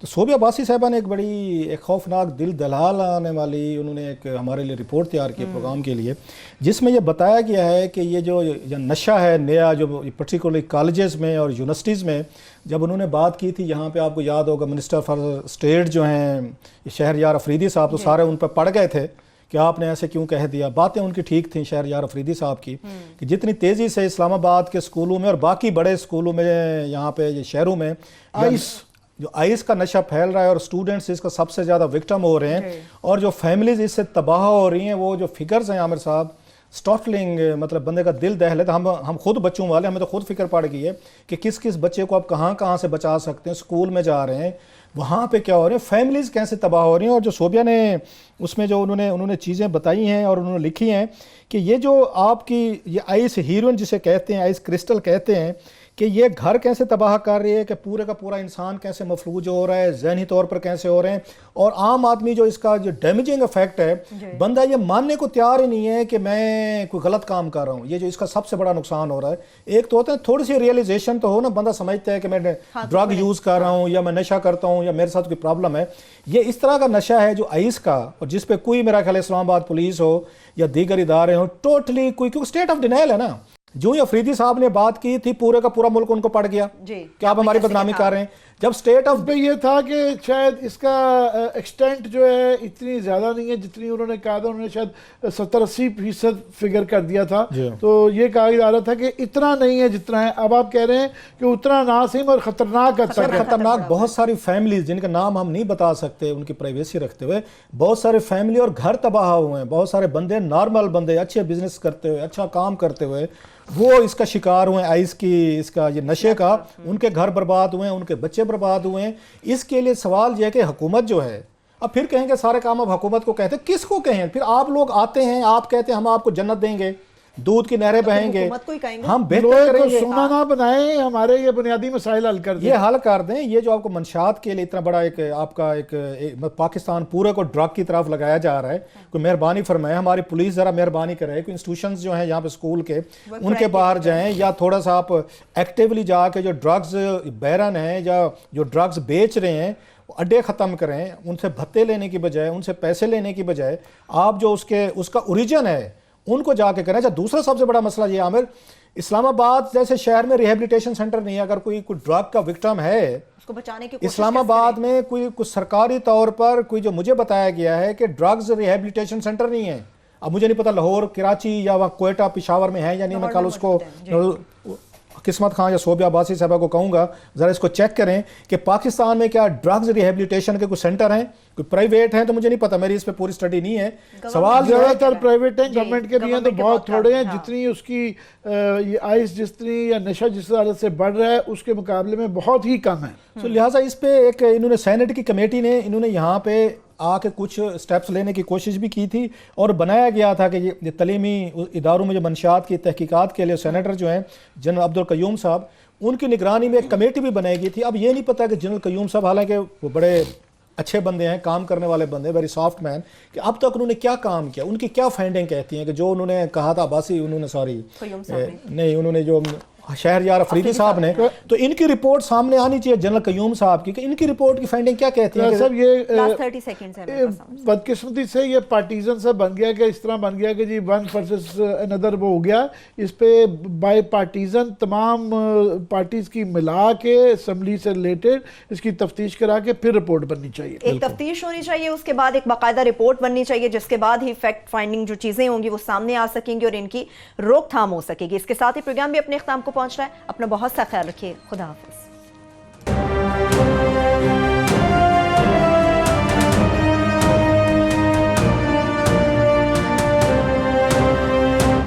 तो सोबिया अब्बासी साहबा ने एक खौफनाक दिल दहला आने वाली उन्होंने एक हमारे लिए रिपोर्ट तैयार की प्रोग्राम के लिए, जिसमें ये बताया गया है कि ये जो नशा है नया, जो पर्टिकुलरली कॉलेजेस में और यूनिवर्सिटीज़ में, जब उन्होंने बात की थी, यहाँ पे आपको याद होगा मिनिस्टर फॉर स्टेट जो हैं शहरयार अफरीदी साहब, तो सारे उन पर पड़ गए थे कि आपने ऐसे क्यों कह दिया। बातें उनकी ठीक थी शहरयार अफरीदी साहब की कि जितनी तेज़ी से इस्लामाबाद के स्कूलों में और बाकी बड़े स्कूलों में यहाँ पे शहरों में आइस का नशा फैल रहा है और स्टूडेंट्स इसका सबसे ज़्यादा विक्टिम हो रहे हैं, और जो फैमिलीज इससे तबाह हो रही हैं, वो जो फिगर्स हैं आमिर साहब स्टॉटलिंग, मतलब बंदे का दिल दहल है। तो हम खुद बच्चों वाले, हमें तो खुद फिक्र पड़ गई है कि किस किस बच्चे को आप कहाँ से बचा सकते हैं। स्कूल में जा रहे हैं, वहाँ पे क्या हो रहे हैं, फैमिलीज़ कैसे तबाह हो रही हैं। और जो सोबिया ने उसमें जो उन्होंने चीज़ें बताई हैं और उन्होंने लिखी हैं कि ये जो आपकी ये आइस हीरोइन जिसे कहते हैं, आइस क्रिस्टल कहते हैं, कि ये घर कैसे तबाह कर रही है, कि पूरे का पूरा इंसान कैसे मफलूज हो रहा है, जहनी तौर पर कैसे हो रहे हैं, और आम आदमी जो इसका जो डैमेजिंग इफेक्ट है, बंदा ये मानने को तैयार ही नहीं है कि मैं कोई गलत काम कर रहा हूँ। ये जो इसका सबसे बड़ा नुकसान हो रहा है, एक तो होता है थोड़ी सी रियलाइजेशन तो हो ना, बंदा समझता है कि मैं ड्रग यूज़ कर रहा हूँ या मैं नशा करता हूँ या मेरे साथ कोई प्रॉब्लम है। ये इस तरह का नशा है जो आइस का, और जिस पे कोई मेरा ख्याल इस्लामाबाद पुलिस हो या दीगर इदारे हो, टोटली कोई, क्योंकि स्टेट ऑफ डिनाइल है ना। जो ही अफरीदी साहब ने बात की थी, पूरे का पूरा मुल्क उनको पड़ गया कि आप हमारी बदनामी कर रहे हैं। जब स्टेट ऑफ पे ये था कि शायद इसका एक्सटेंट जो है इतनी ज़्यादा नहीं है जितनी उन्होंने कहा था। उन्होंने शायद 70-80% फिगर कर दिया था, तो ये कहा जा रहा था कि इतना नहीं है जितना है। अब आप कह रहे हैं कि उतना ना सही और ख़तरनाक है। खतरनाक बहुत सारी फैमिलीज जिनका नाम हम नहीं बता सकते, उनकी प्राइवेसी रखते हुए, बहुत सारे फैमिली और घर तबाह हुए हैं। बहुत सारे बंदे, नॉर्मल बंदे, अच्छे बिजनेस करते हुए, अच्छा काम करते हुए, वो इसका शिकार हुए, आइस की, इसका ये नशे का, उनके घर बर्बाद हुए हैं, उनके बच्चे बर्बाद हुए हैं। इसके लिए सवाल यह है कि हुकूमत जो है, अब फिर कहेंगे सारे काम अब हुकूमत को कहते हैं, किसको कहें? फिर आप लोग आते हैं, आप कहते हैं हम आपको जन्नत देंगे, दूध की नहरें बहेंगे, हुकूमत को ही कहेंगे। हम बेहतर लोहे को करेंगे, सोना ना बनाएं, हमारे ये बुनियादी मसाइल हल कर दें, ये हल कर दें। ये जो आपको मंशात के लिए इतना बड़ा एक आपका एक पाकिस्तान पूरे को ड्रग की तरफ लगाया जा रहा है, कोई मेहरबानी फरमाए, हमारी पुलिस ज़रा मेहरबानी करे, कोई इंस्टीट्यूशंस जो हैं यहाँ पे स्कूल के उनके बाहर जाएं, या थोड़ा सा आप एक्टिवली जाके जो ड्रग्स बैरन हैं या जो ड्रग्स बेच रहे हैं अड्डे ख़त्म करें, उनसे भत्ते लेने की बजाय, उनसे पैसे लेने की बजाय आप जो उसका ओरिजिन है उनको जाके करें। अच्छा, दूसरा सबसे बड़ा मसला ये आमिर, इस्लामाबाद जैसे शहर में रिहेबिलिटेशन सेंटर नहीं है। अगर कोई ड्रग का विक्टिम है उसको बचाने की कोशिश इस्लामाबाद में कोई कुछ सरकारी तौर पर कोई जो मुझे बताया गया है कि ड्रग्स रिहेबिलिटेशन सेंटर नहीं है। अब मुझे नहीं पता लाहौर, कराची या वहाँ कोयटा, पिशावर में है या नहीं। मैं कल उसको किस्मत खां या सोबिया अब्बासी साहबा को कहूँगा ज़रा इसको चेक करें कि पाकिस्तान में क्या ड्रग्स रिहेबिलिटेशन के कुछ सेंटर हैं, कोई प्राइवेट हैं तो मुझे नहीं पता, मेरी इस पे पूरी स्टडी नहीं है। सवाल ज़्यादातर प्राइवेट हैं, गवर्नमेंट के भी हैं तो बहुत थोड़े हैं। जितनी उसकी ये आइस जितनी या नशा जिस हालत से बढ़ रहा है उसके मुकाबले में बहुत ही कम है। तो लिहाजा इस पे एक इन्होंने सेनेट की कमेटी ने इन्होंने यहाँ पे आके कुछ स्टेप्स लेने की कोशिश भी की थी और बनाया गया था कि ये तलीमी इदारों में जो मंशात की तहकीकात के लिए सेनेटर जो हैं जनरल अब्दुल कयूम साहब, उनकी निगरानी में एक कमेटी भी बनाई गई थी। अब ये नहीं पता कि जनरल कयूम साहब, हालांकि वो बड़े अच्छे बंदे हैं, काम करने वाले बंदे, वेरी सॉफ्ट मैन, कि अब तक उन्होंने क्या काम किया, उनकी क्या फाइंडिंग कहती हैं कि जो उन्होंने कहा था अब्बासी, उन्होंने सॉरी नहीं, उन्होंने जो शहरयार अफरीदी साहब ने, तो इनकी रिपोर्ट सामने आनी चाहिए जनरल कयूम साहब की कि इनकी रिपोर्ट की फाइंडिंग क्या कहती है। सब ये 30 सेकंड्स है बदकिस्मती से ये पार्टीजन सा बन गया कि इस तरह बन गया कि जी वन वर्सेस अनदर वो हो गया। इस पे बाय पार्टीजन तमाम पार्टीज की मिला के असम्बली से रिलेटेड इसकी तफ्तीश करा के फिर रिपोर्ट बननी चाहिए। एक तफ्तीश होनी चाहिए, उसके बाद एक बाकायदा रिपोर्ट बननी चाहिए, जिसके बाद ही फैक्ट फाइंडिंग जो चीजें होंगी वो सामने आ सकेंगी और इनकी रोकथाम हो सकेगी। इसके साथ ही प्रोग्राम भी अपने इख्तिताम को पहुंच रहा है। अपना बहुत सा ख्याल रखिए। खुदा हाफिज।